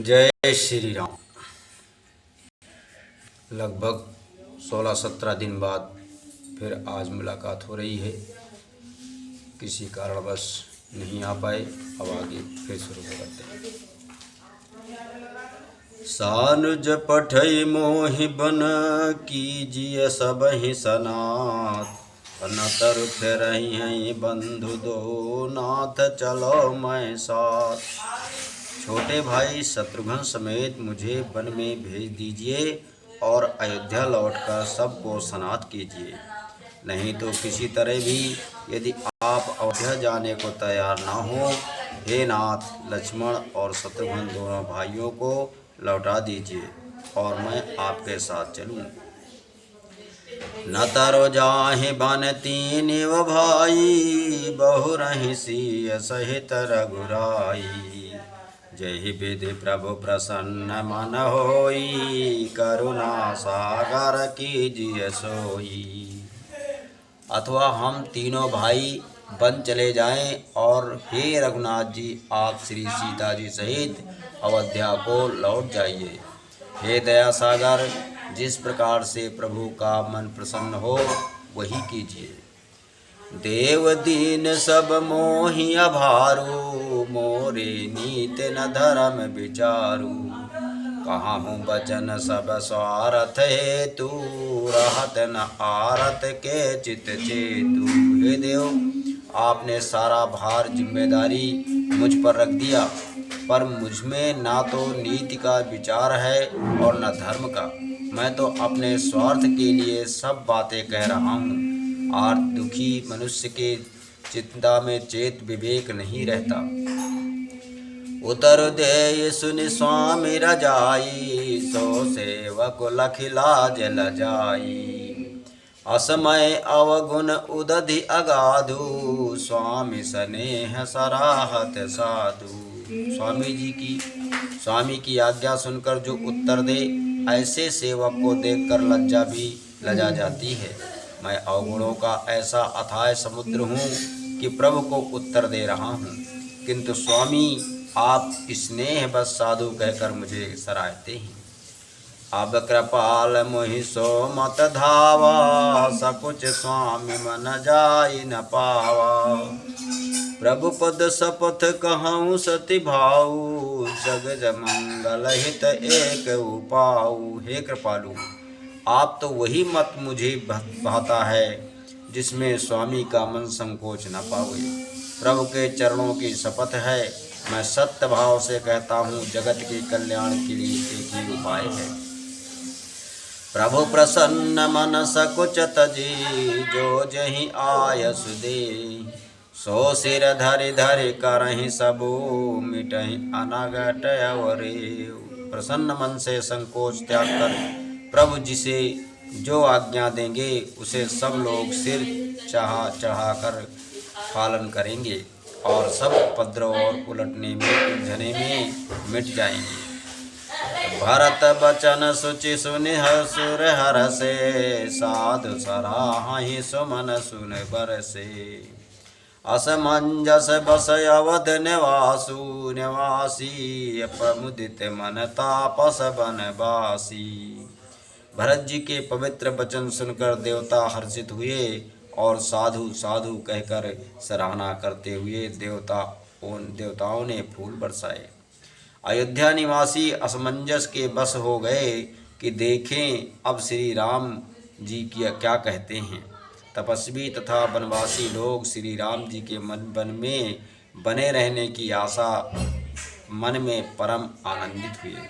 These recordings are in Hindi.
जय श्री राम। लगभग 16-17 दिन बाद फिर आज मुलाकात हो रही है। किसी कारणवश नहीं आ पाए, अब आगे फिर शुरू करते हैं। सानुज पठई मोहि बन कीजिए सब ही सनाथ, अनतर फिरहि हैं बंधु दो नाथ चलो मैं साथ। छोटे भाई शत्रुघ्न समेत मुझे वन में भेज दीजिए और अयोध्या लौटकर सबको सनाथ कीजिए। नहीं तो किसी तरह भी यदि आप अयोध्या जाने को तैयार ना हो, हे नाथ लक्ष्मण और शत्रुघ्न दोनों भाइयों को लौटा दीजिए और मैं आपके साथ चलूँ। न तरो जाहि बन तीन भाई, बहु रहि सिय सहित रघुराई। जय विधि प्रभु प्रसन्न मन होई, करुणा सागर कीजिए सोई। अथवा हम तीनों भाई वन चले जाएं और हे रघुनाथ जी, आप श्री सीता जी सहित अयोध्या को लौट जाइए। हे दया सागर, जिस प्रकार से प्रभु का मन प्रसन्न हो वही कीजिए। देव दीन सब मोहि अभारू, मोरे नीत न धर्म विचारू। कहाहू बचन सब स्वार्थ हेतु, रहत न आरत के चित चेतु। हे देव, आपने सारा भार जिम्मेदारी मुझ पर रख दिया, पर मुझमें ना तो नीति का विचार है और न धर्म का। मैं तो अपने स्वार्थ के लिए सब बातें कह रहा हूँ। आर्त दुखी मनुष्य के चिंता में चेत विवेक नहीं रहता। उतर दे सुनि स्वामी रजाई, सो सेवक लखि लाज लजाई। असमय अवगुण उदधि अगाधु, स्वामी स्नेह सराहत साधु। स्वामी की आज्ञा सुनकर जो उत्तर दे, ऐसे सेवक को देखकर लज्जा भी लजा जाती है। मैं अवगुणों का ऐसा अथाह समुद्र हूँ कि प्रभु को उत्तर दे रहा हूँ, किंतु स्वामी आप स्नेह बस साधु कहकर मुझे सराहते हैं। अब कृपाल मोहि सो मत धावा, सकुच स्वामी मन जाई न पावा। प्रभु पद शपथ कहूँ सति भाऊ, जग मंगल हित एक उपाऊ। हे कृपालु, आप तो वही मत मुझे भाता है जिसमें स्वामी का मन संकोच न पावे। प्रभु के चरणों की शपथ है, मैं सत्य भाव से कहता हूँ, जगत के कल्याण के लिए एक ही उपाय है। प्रभु प्रसन्न मन सकुच तजी, जो जही आयस दे। सो सिर धरि धरि करहि सबू, मिटहि अनगट अवरे। प्रसन्न मन से संकोच त्याग कर प्रभु जिसे जो आज्ञा देंगे उसे सब लोग सिर चढ़ा कर पालन करेंगे और सब उपद्रव और उलटने में उलझने में मिट जाएंगे। भरत बचन सुचि सुनि सुर हरसे, साधु सराहि सुमन सुन बरसे। असमंजस बस अवध निवासु, निवासी प्रमुदित मन तापस बनवासी। भरत जी के पवित्र वचन सुनकर देवता हर्षित हुए और साधु साधु कहकर सराहना करते हुए देवताओं ने फूल बरसाए। अयोध्या निवासी असमंजस के बस हो गए कि देखें अब श्री राम जी की क्या कहते हैं। तपस्वी तथा वनवासी लोग श्री राम जी के वन में बने रहने की आशा मन में परम आनंदित हुए।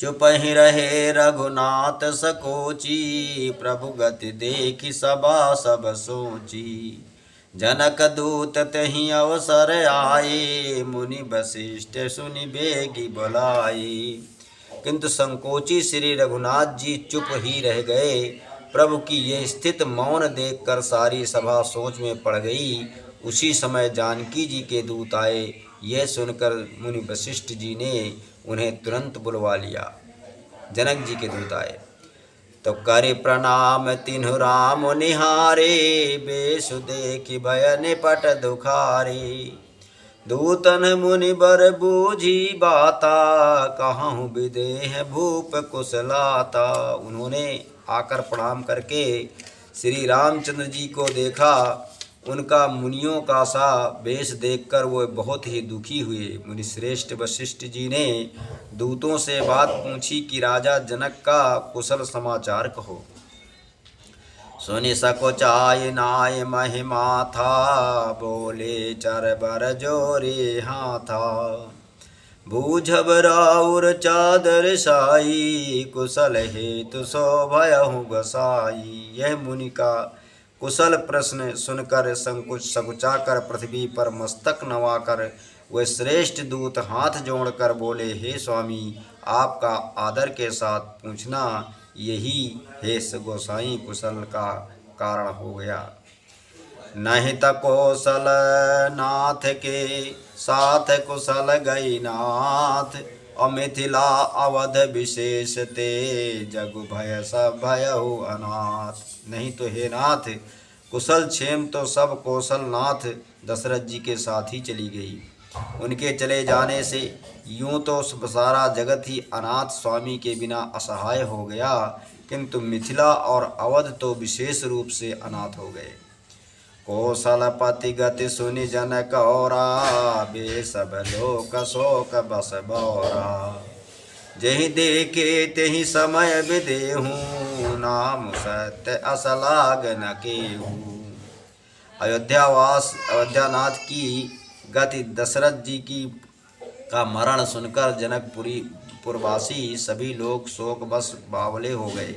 चुप ही रहे रघुनाथ सकोची, प्रभु गति देखि सबा सब सोची। जनक दूत तहि अवसर आए, मुनि वशिष्ठ सुनि बेगी बुलाए। किंतु संकोची श्री रघुनाथ जी चुप ही रह गए। प्रभु की ये स्थित मौन देखकर सारी सभा सोच में पड़ गई। उसी समय जानकी जी के दूत आए। यह सुनकर मुनि वशिष्ठ जी ने उन्हें तुरंत बुलवा लिया। जनक जी के दूत आए तो करे प्रणाम तिन्हु राम निहारे, बेसु देखि भय निपट दुखारे। दूतन मुनि बर बूझी बाता, कहूँ विदेह भूप कुशलाता। उन्होंने आकर प्रणाम करके श्री रामचंद्र जी को देखा। उनका मुनियों का सा वेश देखकर वो बहुत ही दुखी हुए। मुनि श्रेष्ठ वशिष्ठ जी ने दूतों से बात पूछी कि राजा जनक का कुशल समाचार कहो। सुनि सकुचाय नाय महिमा था, बोले चर बर जोरे हाथा। बूझब राउर चादर साई, कुशल हेतु सो भयहु गोसाई। यह मुनि का कुशल प्रश्न सुनकर संकुच सकुचाकर पृथ्वी पर मस्तक नवाकर वे श्रेष्ठ दूत हाथ जोड़कर बोले, हे स्वामी, आपका आदर के साथ पूछना यही हे गोसाई कुशल का कारण हो गया। नहीं त कौशल नाथ के साथ कुशल गई नाथ, और मिथिला अवध विशेष ते, जगु भय सब भयहु अनाथ। नहीं तो हे नाथ, कुशल क्षेम तो सब कौशल नाथ दशरथ जी के साथ ही चली गई। उनके चले जाने से यूं तो सारा जगत ही अनाथ स्वामी के बिना असहाय हो गया, किंतु मिथिला और अवध तो विशेष रूप से अनाथ हो गए। कौशलपति गति सुनि जनक औरा, बे सब लोक शोक बस बौरा। जहि देखे तेहि समय विदेहूँ, नाम सत्य असलाग न केहू। अयोध्यानाथ की गति दशरथ जी की का मरण सुनकर जनकपुरी पुरवासी सभी लोग शोक बस बावले हो गए,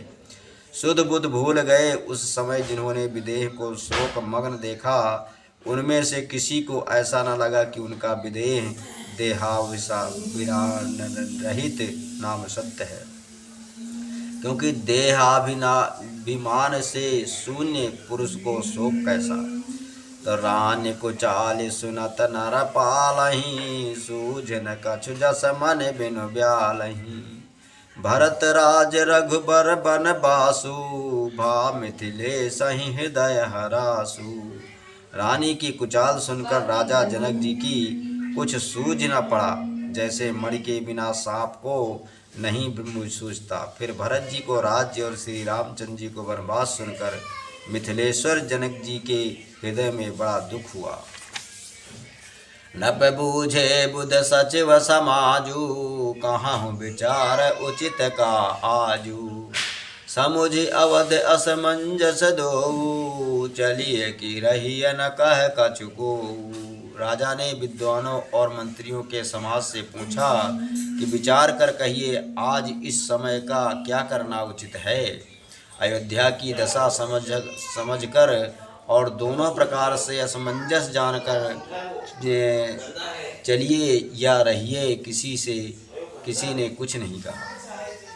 शुद्ध बुद्ध भूल गए। उस समय जिन्होंने विदेह को शोक मग्न देखा, उनमें से किसी को ऐसा न लगा कि उनका विदेह देहाभिमान रहित नाम सत्य है, क्योंकि देहाभिमान से शून्य पुरुष को शोक कैसा। तो रान्य कुचाल सुनत नर पालही, सूझन कछु जस मन बिनु ब्यालही। भरत राज रघुबर बन बासु, भा मिथिलेश हृदय हरासु। रानी की कुचाल सुनकर राजा जनक जी की कुछ सूझ न पड़ा, जैसे मणि के बिना सांप को नहीं सूझता। फिर भरत जी को राज्य और श्री रामचंद्र जी को वनवास सुनकर मिथिलेश्वर जनक जी के हृदय में बड़ा दुख हुआ। नभ बूझे बुध सचिव समाजू, कहाँ विचार उचित का आजू। समुझ अवध असमंजस दो, चलिए कि रहिए न कह कछु को। राजा ने विद्वानों और मंत्रियों के समाज से पूछा कि विचार कर कहिए, आज इस समय का क्या करना उचित है। अयोध्या की दशा समझकर और दोनों प्रकार से असमंजस जानकर चलिए या रहिए, किसी ने कुछ नहीं कहा।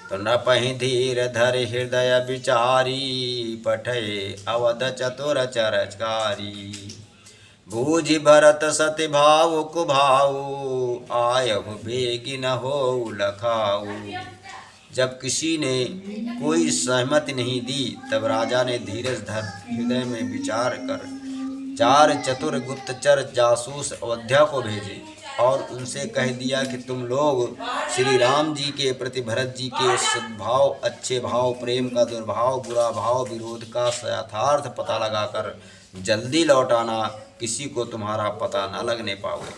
तो न पहि धीर धर हृदय विचारी, पठे अवध चतुर चरचकारी। बूझि भरत सति भाव कुभाऊ, आयहु बेगी न हो लखाऊ। जब किसी ने कोई सहमति नहीं दी, तब राजा ने धीरज धर हृदय में विचार कर 4 चतुर गुप्तचर जासूस अयोध्या को भेजे और उनसे कह दिया कि तुम लोग श्री राम जी के प्रति भरत जी के सद्भाव, अच्छे भाव, प्रेम का दुर्भाव, बुरा भाव, विरोध का यथार्थ पता लगाकर जल्दी लौट आना, किसी को तुम्हारा पता न लगने पाओगे।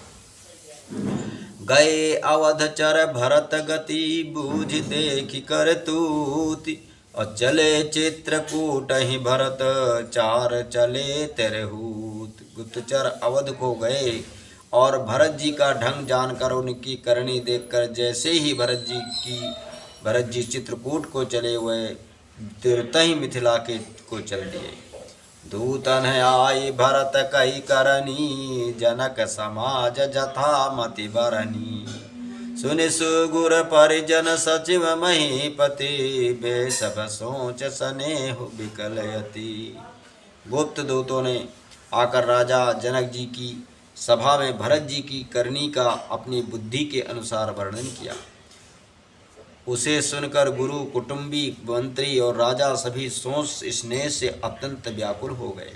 गए अवध चर भरत गति, बूझ देखि कर तूति। और चले चित्रकूट ही भरत, 4 चले तेरहूत। गुप्तचर अवध को गए और भरत जी का ढंग जानकर उनकी करनी देखकर जैसे ही भरत जी चित्रकूट को चले, हुए तुरंत ही मिथिला को चल दिए। दूतन आई भरत कही करनी, जनक समाज जथा मति बरनी। सुनि सुगुर परिजन सचिव महीपति, बे सब सोच स्नेह विकलयति। गुप्त दूतों ने आकर राजा जनक जी की सभा में भरत जी की करनी का अपनी बुद्धि के अनुसार वर्णन किया। उसे सुनकर गुरु, कुटुंबी, मंत्री और राजा सभी सोच स्नेह से अत्यंत व्याकुल हो गए।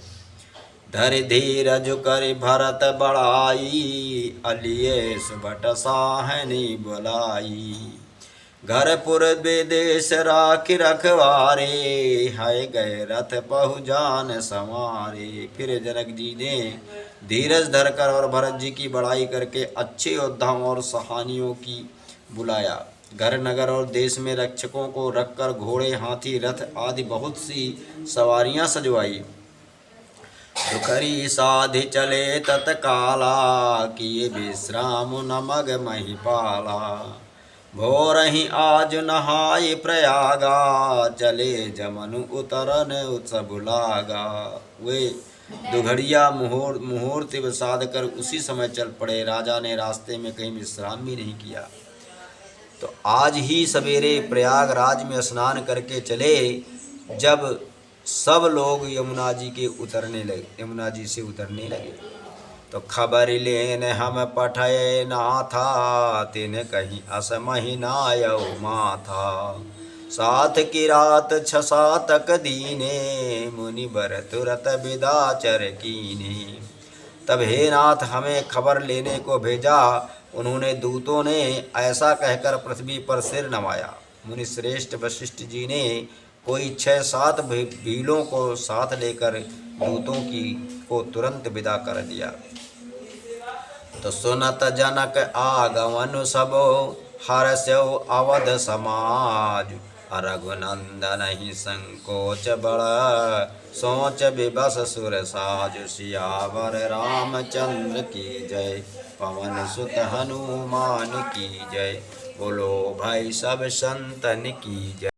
धरि धीरज करि भरत बड़ाई, अलिए सुबट साहनी बुलाई। घरपुर विदेश राखि रखवारे, हाय गए रथ पहु जान संवारे। फिर जनक जी ने धीरज धरकर और भरत जी की बड़ाई करके अच्छे योद्धाओं और सहानियों की बुलाया। घर नगर और देश में रक्षकों को रखकर घोड़े हाथी रथ आदि बहुत सी सवारियां सजवाई। दुखरी साधि चले तत्काला, किए विश्राम नमग महिपाला। भोर ही आज नहाय प्रयागा, चले जमनु उतरन उत्सव लागा। वे दुघड़िया मुहूर्त साध कर उसी समय चल पड़े। राजा ने रास्ते में कहीं विश्राम भी नहीं किया। तो आज ही सवेरे प्रयागराज में स्नान करके चले। जब सब लोग यमुना जी से उतरने लगे तो खबर लेन हम पठय नाथा, तिन कहीं अस महीनायौ माथा। साथ की रात 6 तक दीने, मुनि बर तुरत विदा चर कीने। तब हे नाथ हमें खबर लेने को भेजा। उन्होंने दूतों ने ऐसा कहकर पृथ्वी पर सिर नवाया। मुनि श्रेष्ठ वशिष्ठ जी ने कोई 6-7 भीलों को साथ लेकर दूतों को तुरंत विदा कर दिया। तो सुनत जनक आगमन सबो, हर्षौ अवध समाज। रघुनंदन ही संकोच बड़, सोच विबस सुर साज। सियावर रामचंद्र की जय, पवन सुत हनुमान की जय। बोलो भाई सब संतन की जय।